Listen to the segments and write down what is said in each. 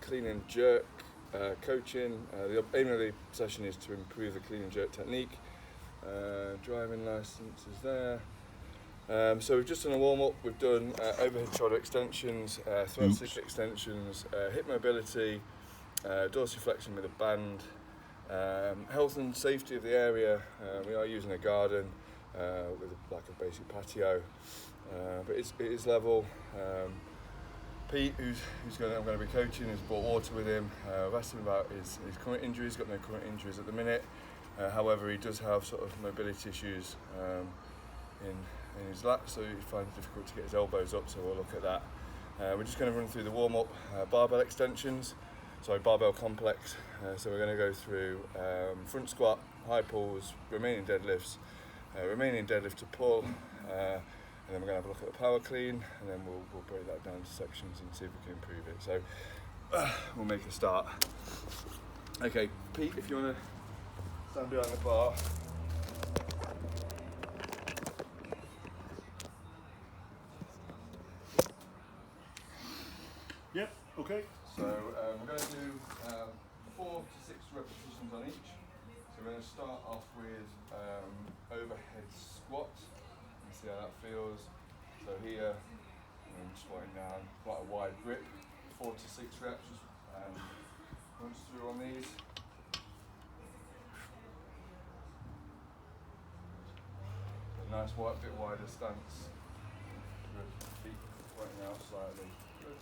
clean and jerk coaching. The aim of the session is to improve the clean and jerk technique. Driving license is there. So we've just done a warm-up. We've done overhead shoulder extensions, thoracic extensions, hip mobility, dorsiflexion with a band, health and safety of the area. We are using a garden with like a basic patio, but it is level. Pete, I'm going to be coaching, has brought water with him. I've asked him about his current injuries. He's got no current injuries at the minute. However, he does have sort of mobility issues in his lap, so he finds it difficult to get his elbows up, so we'll look at that. We're just going to run through the warm-up barbell extensions, barbell complex. So we're going to go through front squat, high pulls, Romanian deadlifts, Romanian deadlift to pull, and then we're going to have a look at the power clean, and then we'll break that down to sections and see if we can improve it. So we'll make a start. Okay, Pete, if you want to stand behind the bar. Yep, okay. So we're going to do 4 to 6 repetitions on each. So we're going to start off with overhead squat and see how that feels. So here, I'm squatting down, quite a wide grip, 4 to 6 reps, once through on these. A nice bit wider stance. Good. Feet pointing out slightly. Good.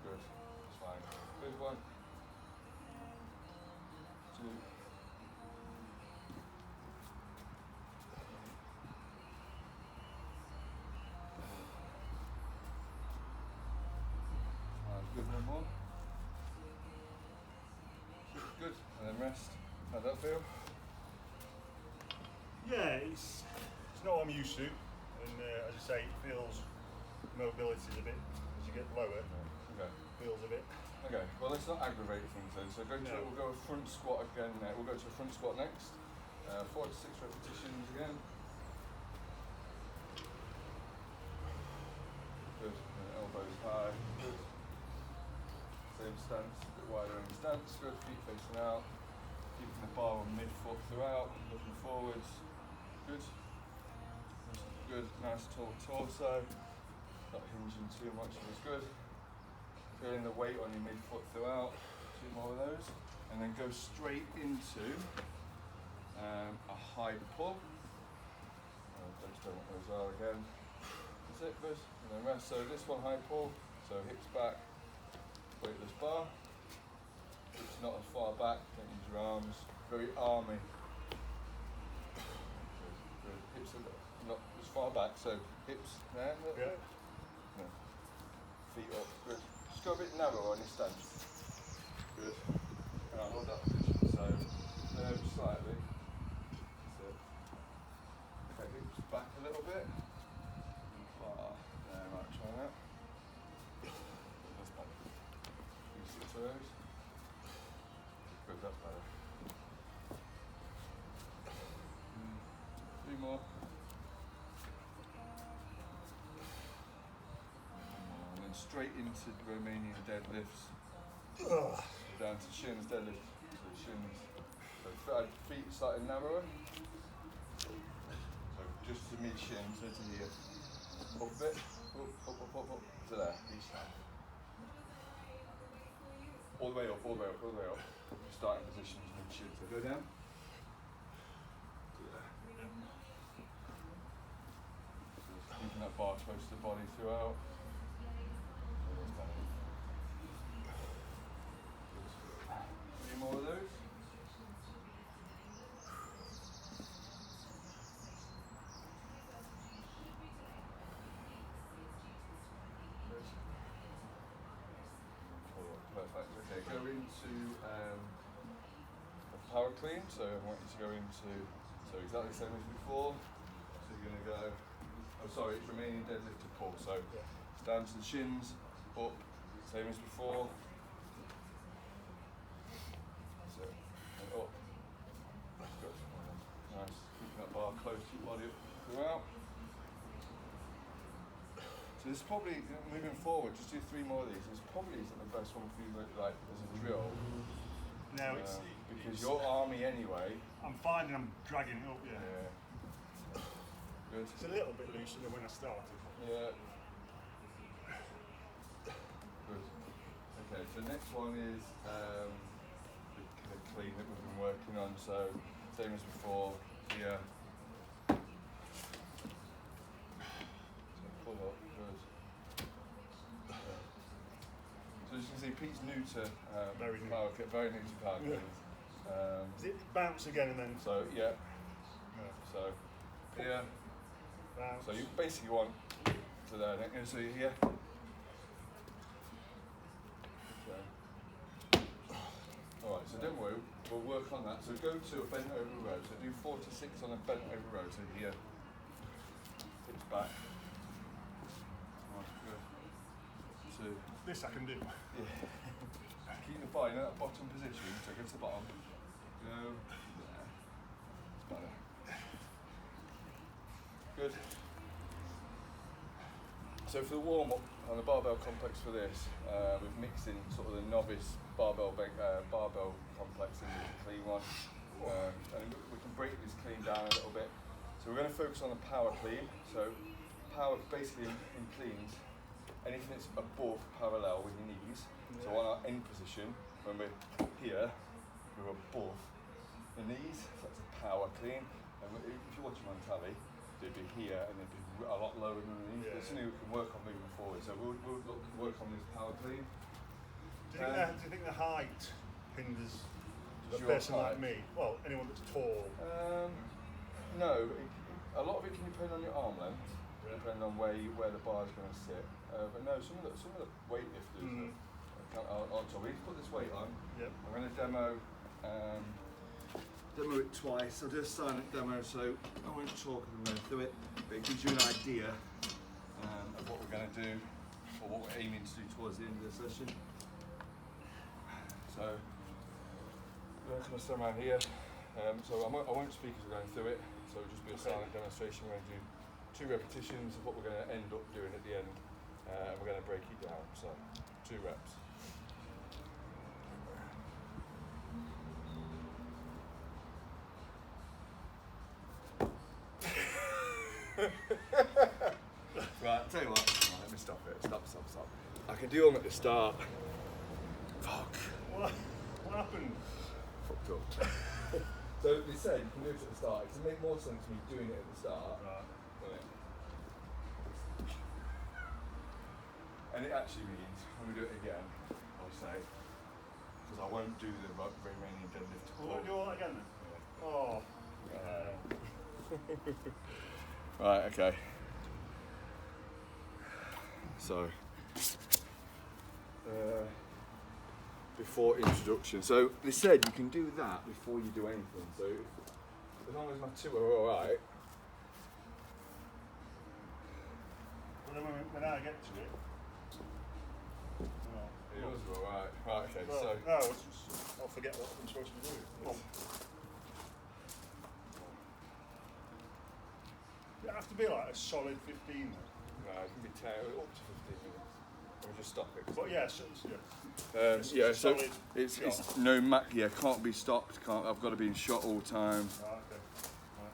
Good. It's fine. Good. 1, 2. Good, one more. Good, and then rest. How'd that feel? Yeah, it's not what I'm used to, and as I say, it feels mobility is a bit, as you get lower, feels a bit. Okay, well let's not aggravate things then. So we'll go a front squat again. We'll go to a front squat next. 4 to 6 repetitions again. Good, and elbows high. Good. Same stance, a bit wider in the stance. Good, feet facing out. Keeping the bar on mid-foot throughout, looking forwards. Good. Good, nice tall torso. Not hinging too much, it was good. Feeling the weight on your mid-foot throughout. 2 more of those. And then go straight into a high pull. Just don't want those are again. That's it, good. And then rest. So this one high pull. So hips back, weightless bar. Hips not as far back, don't use your arms. Very army. Good. Hips are not as far back, so hips there. Yeah. No. Feet up, good. Just go a bit narrow on your stance. Good. And I'll hold that position, so slightly. That's it. Okay, hips back a little bit. Far. There, right, try that. That's better. Use your toes. Good, that's better. 3 more. And then straight into the Romanian deadlifts. Down to shins deadlift. So shins. So feet slightly narrower. So just to mid shins, so to here. Up a bit. Up. To there. Each side. All the way up. Starting positions mid shin. So go down. Keeping that bar close to the body throughout. 3 more of those. Perfect. Okay, go into a power clean. So I want you to go into exactly the same as before. So you're going to go. It's Romanian deadlift to pull. So down to the shins, up, same as before. That's it. And up. Good. Nice. Keeping that bar close to your body throughout. So this probably, moving forward, just do 3 more of these. This probably isn't the best one for you, like as a drill. No, because you're army anyway. I'm finding I'm dragging it up, yeah. Good. It's a little bit looser than when I started. Yeah. Good. Okay, so next one is the clean that we've been working on. So same as before, here. So pull up, good. So as you can see, Pete's new to Very new. power, very new to power cleans. Does it bounce again and then? So yeah. So here. Bounce. So you basically want to there. So here. Okay. All right. So don't worry. We'll work on that. So go to a bent over row. So do 4 to 6 on a bent over row. So here. Hips back. Right, good. 2. This I can do. Yeah. Keep the bar in that bottom position. So go to the bottom. Go. There. Better. Good. So for the warm-up on the Barbell Complex for this, we've mixed in sort of the novice Barbell Complex into the clean one. And we can break this clean down a little bit. So we're going to focus on the power clean. So power basically in cleans, anything that's above parallel with your knees. So on our end position, when we're here, we're above the knees. So that's a power clean. And if you're watching on telly, they'd be here and they'd be a lot lower than the knees. That's something we can work on moving forward. So we'll work on this power clean. Do you think the height hinders a Your person height? like me? Well, anyone that's tall. No, a lot of it can depend on your arm length, depending on where the bar is going to sit. But no, some of the weightlifters. So we put this weight on. Yep. I'm going to demo it twice. I'll do a silent demo, so I won't talk as I'm going through it, but it gives you an idea of what we're going to do, or what we're aiming to do towards the end of the session. So I'm going to stand around here. So I won't speak as we're going through it, so it'll just be a silent demonstration. We're going to do 2 repetitions of what we're going to end up doing at the end, and we're going to break it down. So 2 reps. Right, I'll tell you what. Right, let me stop it. Stop. I can do them at the start. Fuck. What happened? Fucked up. So they say you can do it at the start. It can make more sense me doing it at the start. Right. And it actually means when we do it again, I'll say, because I won't do the Romanian Deadlift. Well, we'll do all that again then? Yeah. Oh. Right, okay. So, before introduction. So they said you can do that before you do anything. So as long as my 2 are all right. Well, then when I get to it. Yours are all right. Right, okay. Well, So. no, I'll forget what I'm supposed to do. It has to be like a solid 15 though. No, it can be 10, up to 15 minutes. We'll just stop it. But yeah, so Yeah, so solid it's no can't be stopped. I've got to be in shot all the time. okay. Right.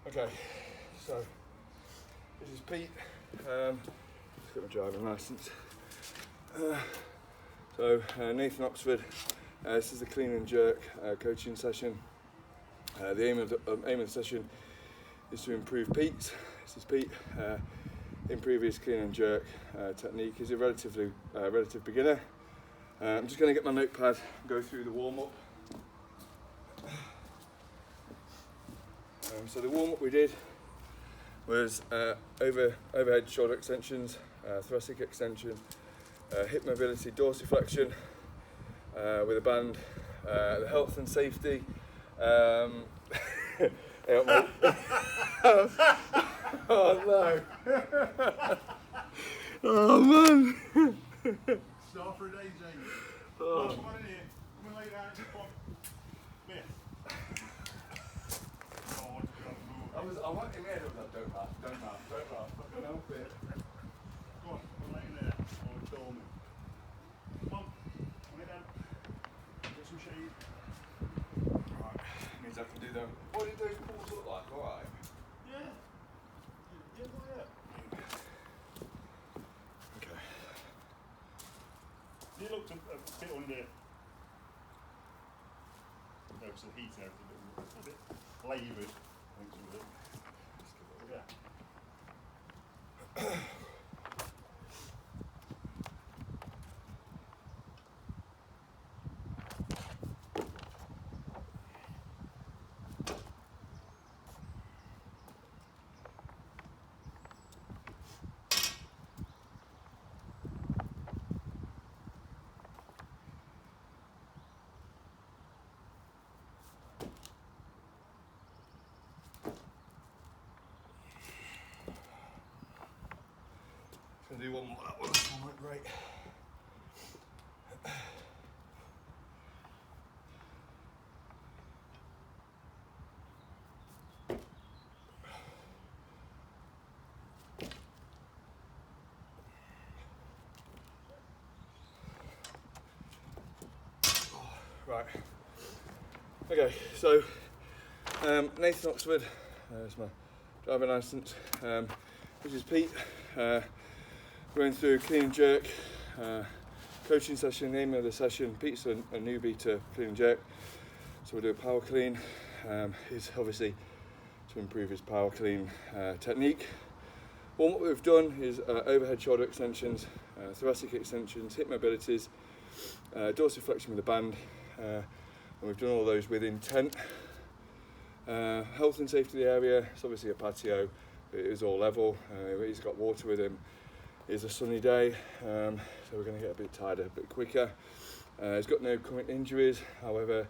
Okay, so this is Pete. Let's get my driving licence. Nathan Oxford. This is the clean and jerk coaching session. The aim of the session is to improve Pete's. This is Pete. Improve his clean and jerk technique. He's a relative beginner. I'm just going to get my notepad and go through the warm up. So the warm-up we did was overhead shoulder extensions, thoracic extension, hip mobility, dorsiflexion with a band, the health and safety. Oh no! Oh man! Start for a day, James. Oh. Come on in here. Come and lay down. Come on. Come here. I want him here. Don't laugh. Fucking help it. Go on. Come and lay in there. Oh, kill me. Come on. Lay down. Get some shade. Right. Means I can do them. What did those pools look like? Alright. Yeah. Yeah, go ahead. Okay. They looked a bit under. No, it's the heat and everything, a bit laboured. I think some of it. Yeah. Gonna do one more. That one went great. Right. Okay, so Nathan Oxford, that's my driving licence. This is Pete. Going through a clean and jerk coaching session. The aim of the session, Pete's a newbie to clean and jerk, so we'll do a power clean. Is obviously to improve his power clean technique. Well, what we've done is overhead shoulder extensions, thoracic extensions, hip mobilities, dorsiflexion with a band, and we've done all those with intent. Health and safety of the area, it's obviously a patio, it is all level, he's got water with him, it's a sunny day, so we're going to get a bit tired a bit quicker. He's got no current injuries, however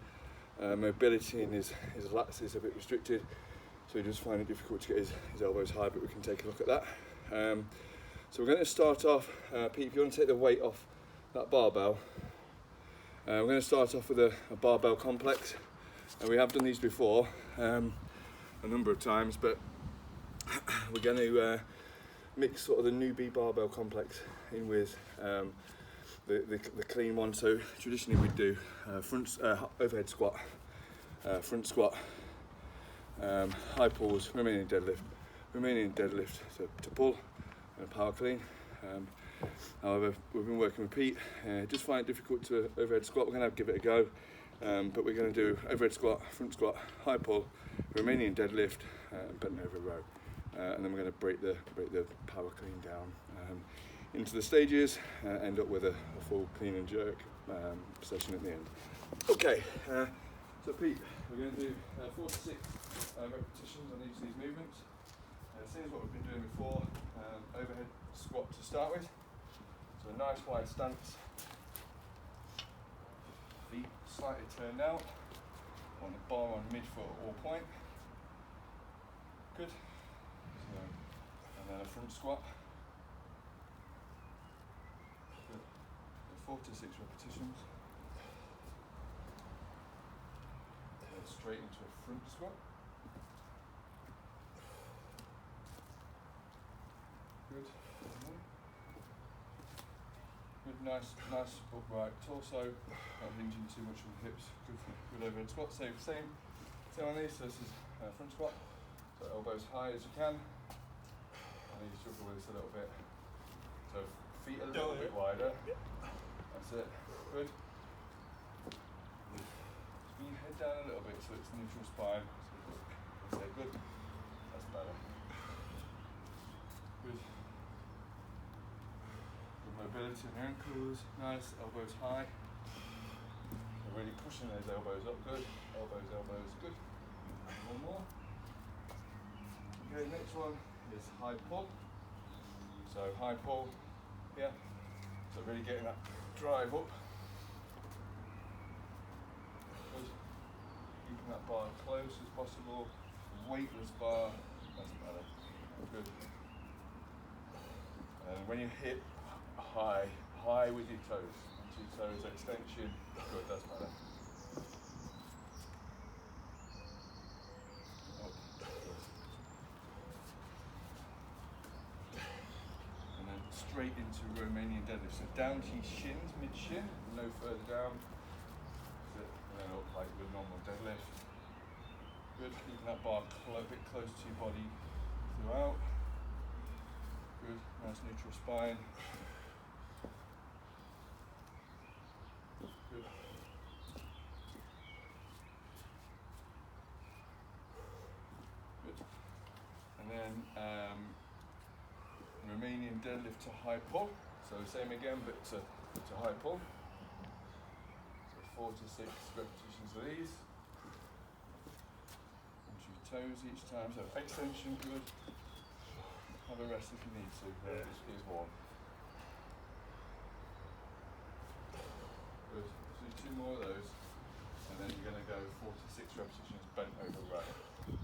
mobility in his lats is a bit restricted, so he does find it difficult to get his elbows high, but we can take a look at that. So we're going to start off, Pete, if you want to take the weight off that barbell, we're going to start off with a barbell complex, and we have done these before a number of times, but we're going to mix sort of the newbie barbell complex in with the clean one. So traditionally we'd do overhead squat, front squat, high pulls, Romanian deadlift to pull, and a power clean. However, we've been working with Pete, just find it difficult to overhead squat. We're going to give it a go, but we're going to do overhead squat, front squat, high pull, Romanian deadlift, bent over row, and then we're going to break the power clean down into the stages, end up with a full clean and jerk session at the end. Okay, so Pete, we're going to do 4 to 6 repetitions on each of these movements. Same as what we've been doing before, overhead squat to start with. So a nice wide stance, feet slightly turned out, on the bar on mid-foot at all point. Good. So, and then a front squat. Good. So 4 to 6 repetitions. Then straight into a front squat. Good. Good, nice upright torso, not hinging too much on the hips. Good overhead squat. So same on these. So this is front squat. So elbows high as you can. I need to struggle with this a little bit. So feet a little bit wider. That's it. Good. Just bring your head down a little bit so it's neutral spine. That's it. Good. That's better. Good. Good mobility in the ankles. Nice. Elbows high. You're really pushing those elbows up. Good. Elbows. Good. One more. Okay, next one is high pull. So high pull here. So really getting that drive up. Good. Keeping that bar close as possible. Weightless bar, doesn't matter. Good. And when you hit high with your toes. Onto your toes, extension. Good, doesn't matter. Up. Good. And then straight into Romanian deadlift. So down to your shins, mid-shin, no further down. And then up like with normal deadlift. Good, keeping that bar a bit close to your body throughout. Good, nice neutral spine. Good. Good. And then Romanian deadlift to high pull. So same again, but to high pull. So 4 to 6 repetitions of these. Onto your toes each time. So extension, good. Have a rest if you need to. Here's one. Good. So do 2 more of those, and then you're going to go 4 to 6 repetitions bent over row. Good.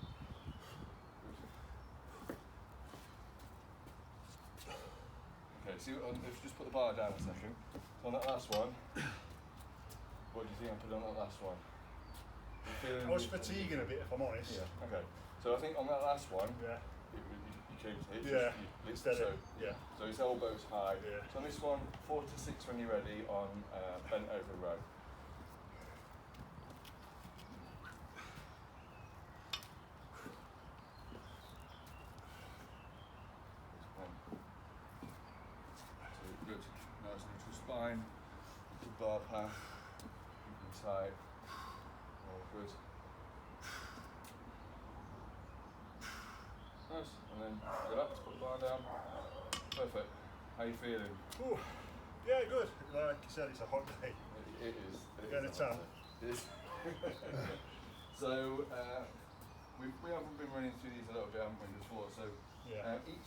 Okay, so let's just put the bar down a second. So on that last one, what do you think I put on that last one? I was fatiguing a bit, if I'm honest. Yeah. Okay. So I think on that last one, yeah. You changed it. Yeah. So his elbows high. Yeah. So on this one, 4 to 6 when you're ready on bent over row. Good. Nice neutral spine. Good bar path. Keeping tight. All good. Nice. And then relax, put the bar down. Perfect. How you feeling? Ooh. Yeah, good. Like you said, it's a hot day. It is. Get a tan. It is. So we haven't been running through these a little bit, haven't we, before? So yeah. Each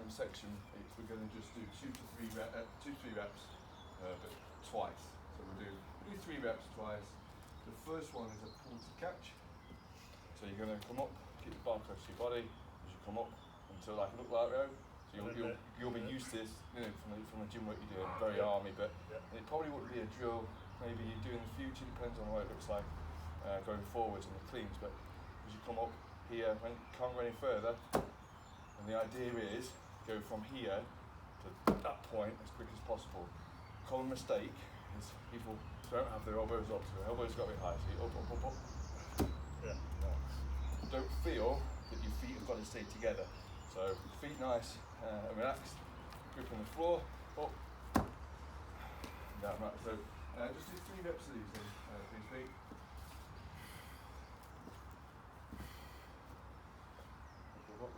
section, we're going to just do 2 to 3 reps, but twice. So we'll do 3 reps twice. The first one is a pull to catch. So you're going to come up, keep the bar close to your body as you come up until like a look like row. So you'll be used to this, from the gym work you're doing, very army, but it probably wouldn't be a drill maybe you do in the future, depends on what it looks like going forwards on the cleans, but as you come up here, when you can't go any further, and the idea is go from here to that point as quick as possible. Common mistake is people don't have their elbows up, so their elbows got to be high, so you up. Yeah. Don't feel that your feet have got to stay together. So feet nice and relaxed, grip on the floor, up, down, right. So just do 3 reps of these then, please, Pete. Up.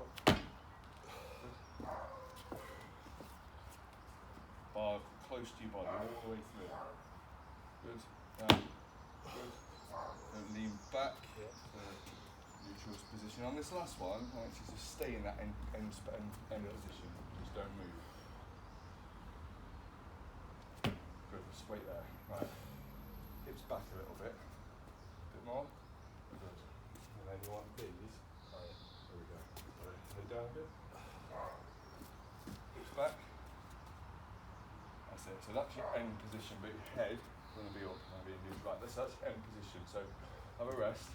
Bar close to your body, all the way through. Good. Good. Don't lean back. Neutral position. On this last one, I want you to stay in that end position. Just don't move. Good. Just wait there. Right. Hips back a little bit. A bit more. Good. And then you want these. There we go. Head down a bit. Hips back. That's it. So that's your end position, but your head is going to be up. Right. That's end position. So have a rest.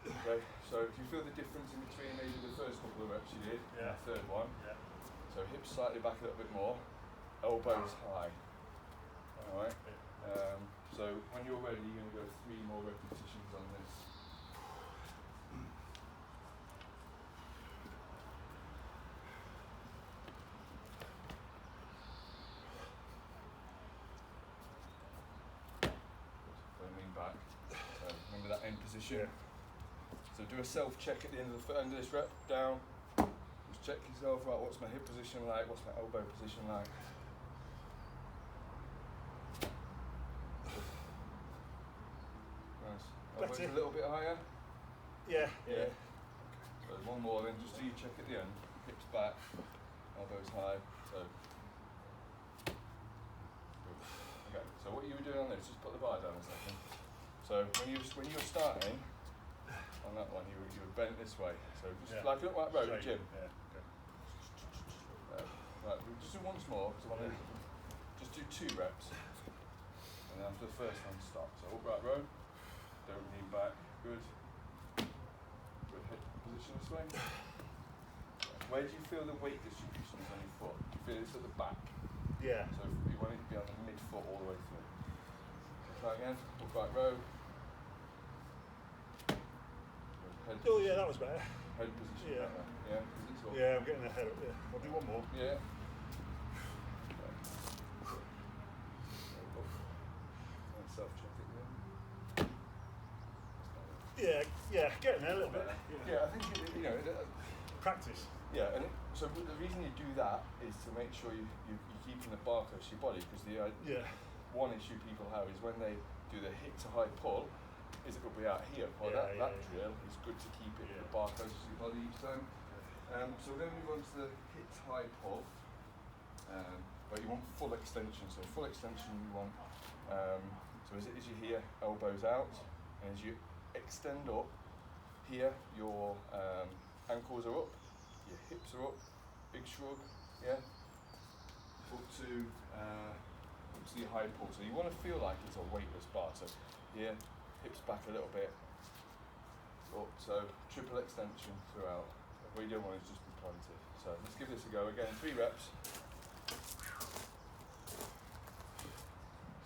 Okay, so if you feel the difference in between maybe the first couple of reps you did and the third one, so hips slightly back a little bit more, elbows high. Alright, so when you're ready, you're going to go 3 more repetitions on this. Don't lean back. So remember that end position. So do a self-check at the end of this rep, down. Just check yourself, right, what's my hip position like, what's my elbow position like. Nice. Elbows a little bit higher. Yeah. So one more, then just do your check at the end. Hips back, elbows high. So. Okay. So what you were doing on this, just put the bar down a second. So when you were starting on that one, you were bent this way. So just like look like road gym. Yeah. Okay. Right. We'll just do once more because I want to just do 2 reps. And then after the first one, stop. So upright row. Don't lean back. Good. Good hip position this way. Where do you feel the weight distribution is on your foot? Do you feel it's at the back? Yeah. So you want it to be on the mid-foot all the way through. Try again. Upright row. Head Oh yeah, that was better. Head position. Yeah. Better. Yeah. Is it sort of- Yeah, I'm getting the head up. Yeah. I'll do one more. Yeah. Self-check it then. Yeah, getting there a little bit. Yeah, I think Practice. Yeah, and so the reason you do that is to make sure you're keeping the bar close to your body, because one issue people have is when they do the hit to high pull, is it will be out here. Well, that drill is good to keep it the bar close to your body each time. So we're going to move on to the hit to high pull, but you want full extension. So full extension you want. So as you here, elbows out, and as you extend up, here your ankles are up, your hips are up, big shrug, up to your high pull. So you want to feel like it's a weightless bar. So here, hips back a little bit, up. So triple extension throughout. What you don't want is just be planted. So let's give this a go again. 3 reps.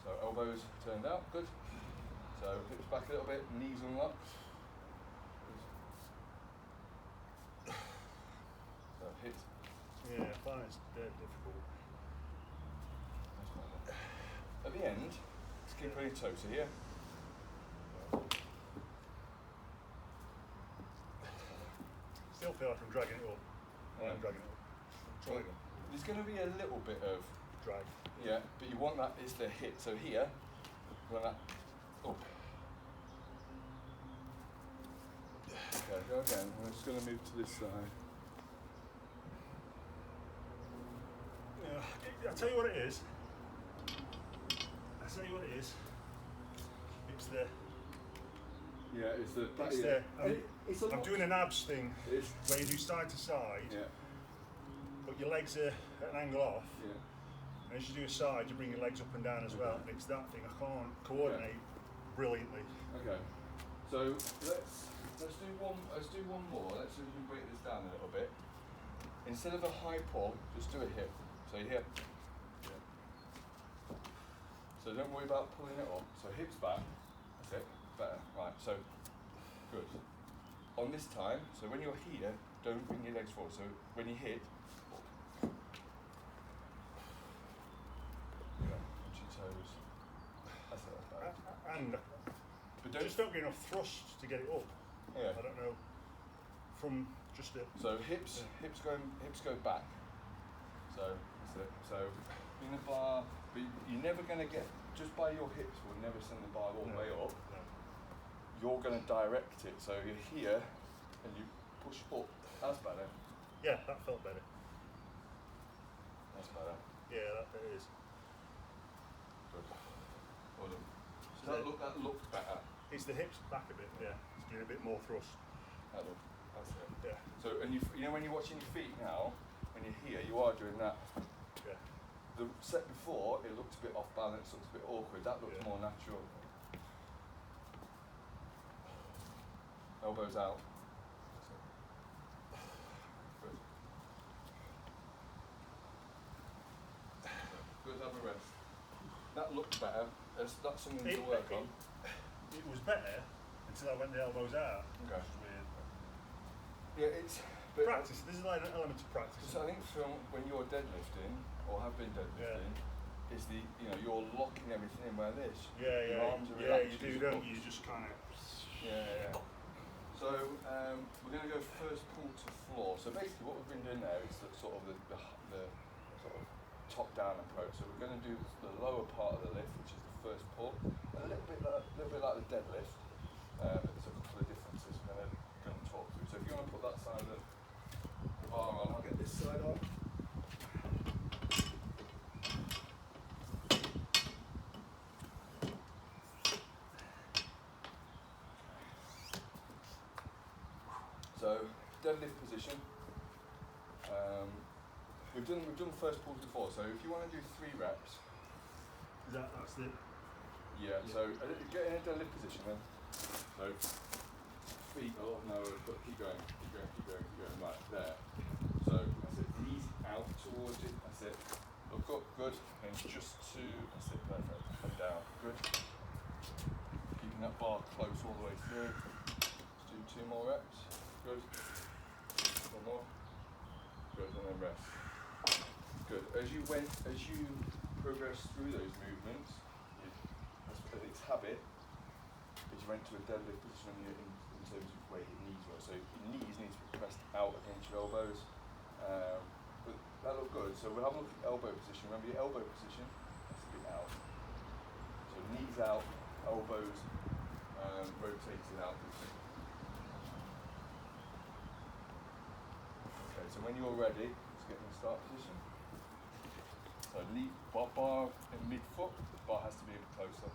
So elbows turned out, good. So hips back a little bit, knees unlocked. Good. So hit. Yeah, I find it's dead difficult. At the end, just keep on your toes. So here. Still feel like I'm dragging it up. I'm dragging it up. Well, there's going to be a little bit of drag. Yeah, but you want that is the hit. So here, you want that up. Okay, go again. I'm just going to move to this side. Yeah, I'll tell you what it is. It's the. Yeah, it's the. I'm doing an abs thing where you do side to side, but your legs are at an angle off. Yeah. And as you do a side, you bring your legs up and down as well. And it's that thing I can't coordinate brilliantly. Okay. So let's do one more. Let's see if we can break this down a little bit. Instead of a high pull, just do a hip. So here. So don't worry about pulling it up. So hips back. That's it. Better. Right. So good. On this time, so when you're here, don't bring your legs forward. So when you hit, up. Touch your toes. That's it. That's better. And but just don't get enough thrust to get it up. Yeah. I don't know. From just it. So hips go back. So that's it. So in the bar, but you're never going to get, just by your hips will never send the bar all the way up. No. You're going to direct it. So you're here and you push up. That's better. Yeah, that felt better. That's better. Yeah, that is. Good. Well done. So that looked better. It's the hips back a bit, yeah. It's doing a bit more thrust. That's it. Yeah. So, and you know when you're watching your feet now, when you're here, you are doing that. Yeah. The set before, it looked a bit off balance, looked a bit awkward. That looked more natural. Elbows out. Good. Good, have a rest. That looked better. That's something to work on. It was better until I went the elbows out. Okay. Which was weird. Yeah, it's practice. This is like an element of practice. So I think from when you're deadlifting or have been deadlifting, is you're locking everything in where this. Yeah, your arms are relaxed. you do, don't you? You just kind of. Yeah. So we're going to go first pull to floor. So basically, what we've been doing there is the sort of sort of top-down approach. So we're going to do the lower part of the lift, which is the first pull, a little bit like the deadlift. But there's a couple of differences. We're going to bar on. I'll get this side on. So deadlift position. We've done first pulls before. So if you want to do 3 reps. That's it. Yeah. So get in a deadlift position then. So feet. Oh no, but keep going. Right there. So that's it. Knees out towards it. That's it. Look up. Good. And just 2. That's it. Perfect. And down. Good. Keeping that bar close all the way through. Let's do 2 more reps. Good. 1 more. Good. And then rest. Good. As you progress through those movements, it's habit. As you went to a deadlift position in terms of where your knees were. So your knees need to be pressed out against your elbows. But that looked good. So we'll have a look at elbow position. Remember your elbow position has to be out. So knees out, elbows rotated out. Okay, so when you're ready, let's get in the start position. So lead bar in mid-foot, the bar has to be a bit closer.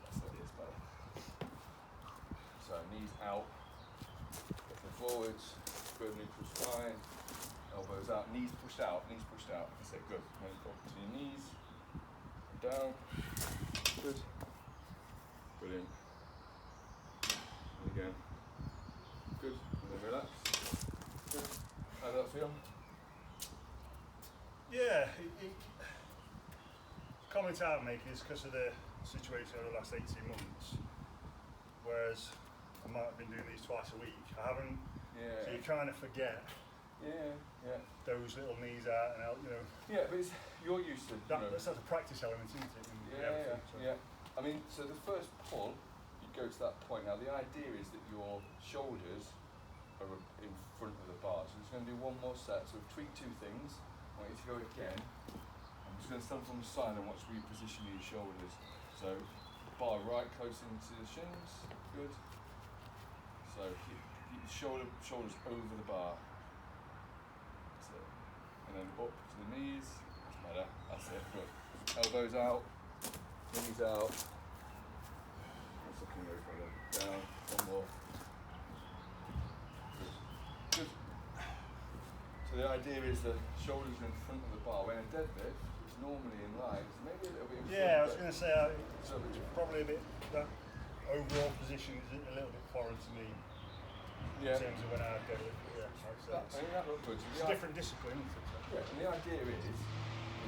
That's it, it's better. So knees out, looking forwards, good neutral spine, elbows out, knees pushed out. That's it, good. Then up to your knees, down, good. Brilliant. And again, good. And then relax. Good. How does that feel? Yeah, comment I'm making is because of the situation over the last 18 months, whereas I might have been doing these twice a week. I haven't, so you kind of forget those little knees out and out, you know. Yeah, but you're used to that's a practice element, isn't it? Yeah. I mean, so the first pull, you go to that point. Now the idea is that your shoulders are in front of the bar. So we're just going to do 1 more set. So we've tweaked 2 things. I want you to go again. I'm just going to stand from the side and watch where you position your shoulders. So bar right close into the shins. Good. So keep the shoulders over the bar. That's it. And then up to the knees. That's better. That's it. Good. Elbows out. Knees out. That's looking very further. Down. 1 more. Good. So the idea is the shoulders are in front of the bar. When a deadlift is normally in line, it's maybe a little bit in front. Yeah, I was going to say it's probably a bit, that overall position is a little bit foreign to me in terms of when I deadlift. Yeah, I mean, that looks good. It's a different discipline, isn't it? Yeah, and the idea is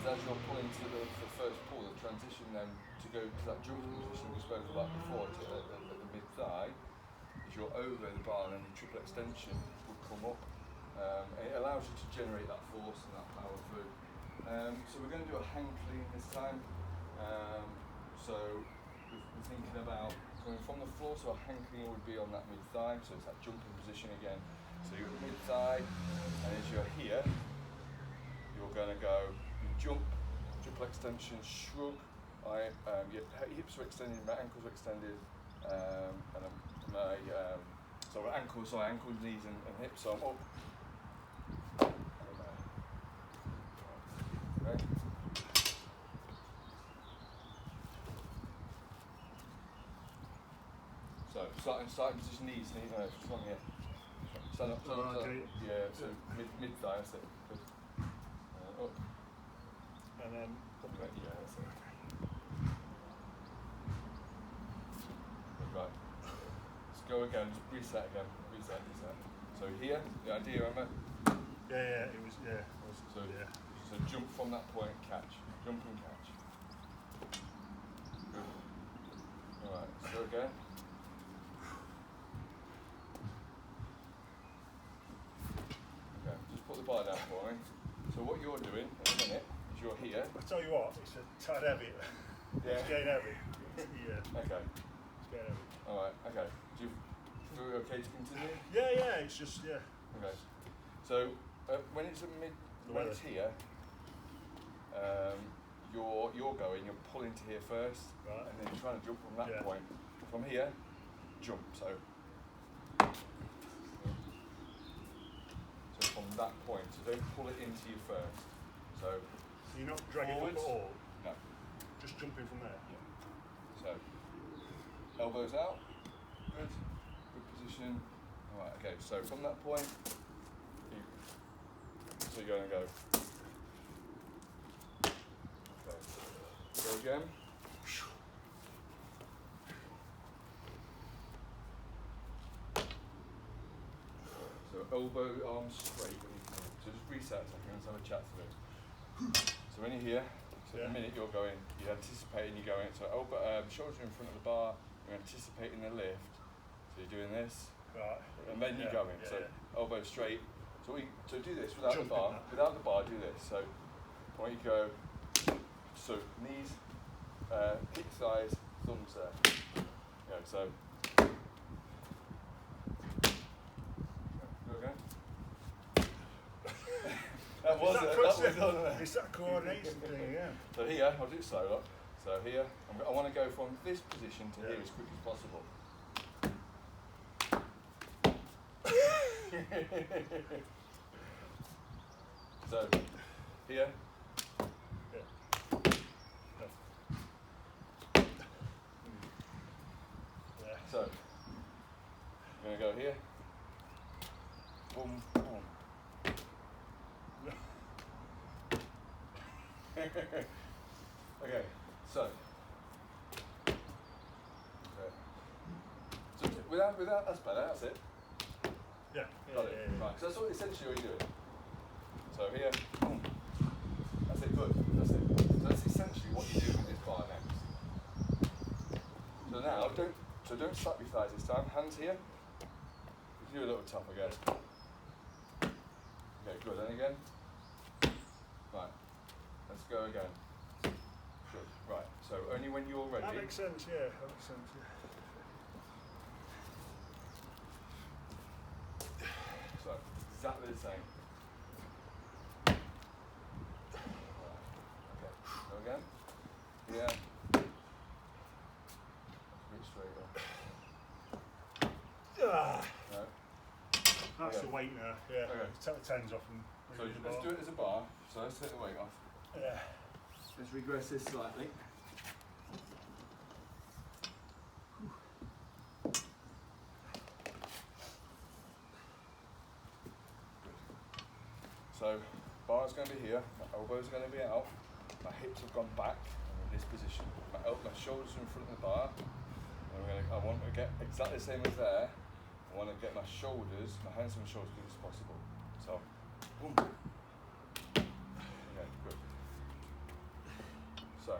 as you're pulling to the first pull, the transition then to go to that jumping position we spoke about before, to the mid-thigh, is you're over the bar and then the triple extension will come up. And it allows you to generate that force and that power through. So we're going to do a hang clean this time. So we're thinking about coming from the floor, so a hang clean would be on that mid-thigh, so it's that jumping position again. So you're at mid-thigh, and as you're here, you're going to go, you jump, triple extension, shrug, your hips are extended, my ankles are extended, and my ankles, knees and hips, so I'm up. Okay. So starting position, knees, from here. Stand up, Okay. Yeah, so mid thigh, that's it. Good. Up. And then Okay, yeah, that's it. Right. Let's go again, just reset again. Reset. So here, the idea, remember? Yeah, it was, yeah. So jump from that point, catch. Jump and catch. Good. Alright, let's go again. Okay, just put the bar down for me. So what you're doing in a minute is you're here. I tell you what, it's a tad heavy. Yeah. It's getting heavy. Yeah. Okay. It's getting heavy. Alright, okay. Do you feel okay to continue? Yeah, it's just, yeah. Okay. So when it's here, you're pulling to here first, right. and then you're trying to jump from that point. From here, jump. So that point, so don't pull it into you first. So you're not dragging forwards. up at all? No. Just jumping from there? Yeah. So, elbows out. Good. Good position. Alright, okay, so from that point, so you're going to go. Okay. Go again. So elbow, arms straight when you come in. So just reset a second, let's have a chat through. So when you're here, so the minute you're going, you're anticipating you're going, so elbow, shoulders in front of the bar, you're anticipating the lift, so you're doing this, right, and then you're going, so elbow straight. So do this without Jump the bar, do this. So when you go, so knees, kick thighs, thumbs there. Yeah, so. Okay. It's that coordination thing, yeah. So here, I'll do it slow, look. So here, I want to go from this position to here as quick as possible. So, here. Yeah. So, I'm going to go here. Boom, boom. Okay, so. So without, that's better, that's it. Yeah. Got it. Right, so that's what essentially what you're doing. So here, boom. That's it, good, that's it. So that's essentially what you do with this bar next. So now, don't slap your thighs this time, hands here. You do a little tap again. Okay, good, then again. Right, let's go again. Good, right, so only when you're ready. That makes sense, yeah, that makes sense, yeah. So, exactly the same. Right. Okay, go again. Yeah. Bit straighter. No. That's the weight now, yeah. Okay. Take the tens off and So let's do it as a bar. So let's take the weight off. Yeah. Let's regress this slightly. So, bar's going to be here, my elbows are going to be out, my hips have gone back, I'm in this position. My shoulders are in front of the bar, and I want to get exactly the same as there. I want to get my shoulders, my hands on my shoulders as quick as possible. So, boom. Okay, good. So.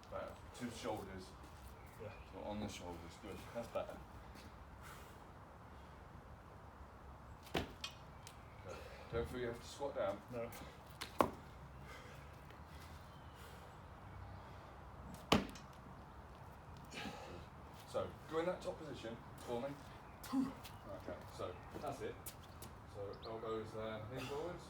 Right, to the shoulders. Yeah. So on the shoulders, good, that's better. Don't forget you have to squat down. No. So, go in that top position for me. Okay, so that's it. So, elbows lean forwards.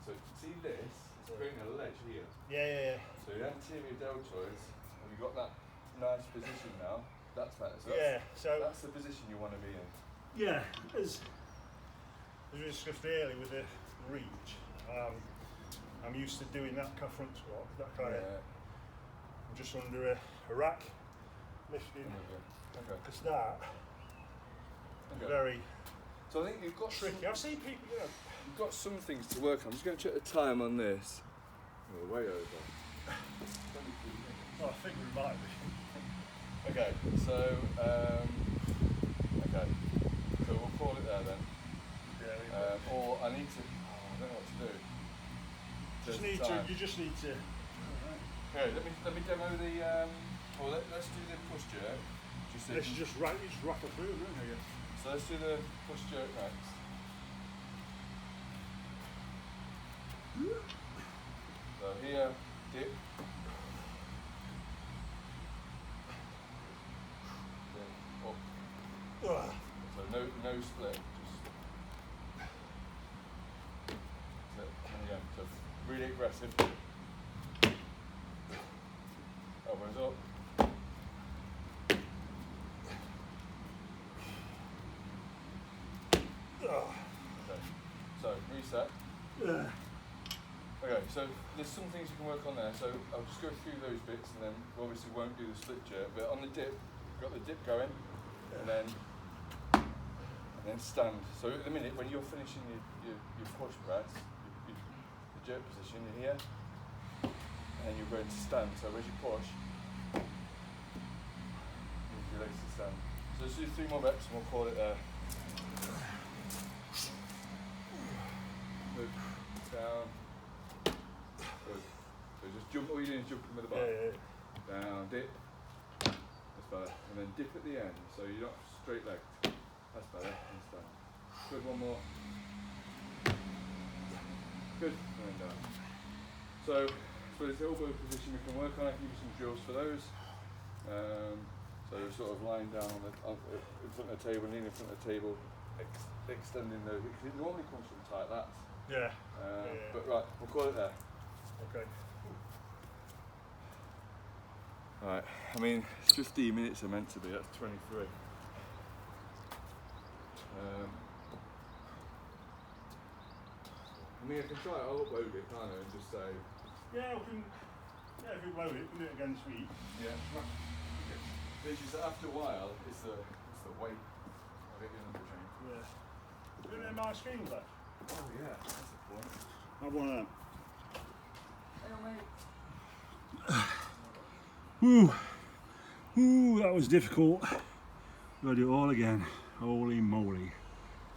So, see this? It's creating a ledge here. Yeah. So, your anterior deltoids, have you got that nice position now? That's better. So that's the position you want to be in. Yeah, as we discussed earlier with the reach, I'm used to doing that calf front squat, that kind of, I'm just under a rack, lifting, because that very so I think you've got tricky. I've seen people, you've got some things to work on. I'm just going to check the time on this. We're way over. I think we might be. Okay, so we'll call it there then. Yeah. Or I need to. I don't know what to do. You just need to. Okay, let me demo the. Let's do the push jerk. This is just right. It's rattle through, isn't it? So let's do the push jerk next. So here, dip. Then up. So no split. Just. And again, so really aggressive. Elbows up. set. Yeah. Okay, so there's some things you can work on there, so I'll just go through those bits and then we obviously won't do the split jerk, but on the dip, you've got the dip going, and then stand. So at the minute, when you're finishing your push press, the jerk position, you're here, and then you're going to stand. So as you push, move your legs to stand. So let's do 3 more reps and we'll call it there. Move down. Good. So just jump, all you're doing is jumping with the bar. Down, dip. That's better. And then dip at the end, so you're not straight legged. That's better. And stand. Good, one more. Good. And then down. So this elbow position we can work on. I can give you some drills for those. So sort of lying down in front of the table, kneeling in front of the table, extending those, because it normally comes from tight lats. Yeah. But right, we'll call it there. Okay. Right, I mean, 15 minutes are meant to be, that's 23. I mean, I can try it, I'll upload it, can't I, and just say... Yeah, if we upload it, we'll do it again this week. Yeah. It's just that after a while, it's the weight of it in the chain. Yeah. Do you know my screens left? Oh yeah, that's the point. I want to... Hey, Ooh, that was difficult. We'll do it all again. Holy moly.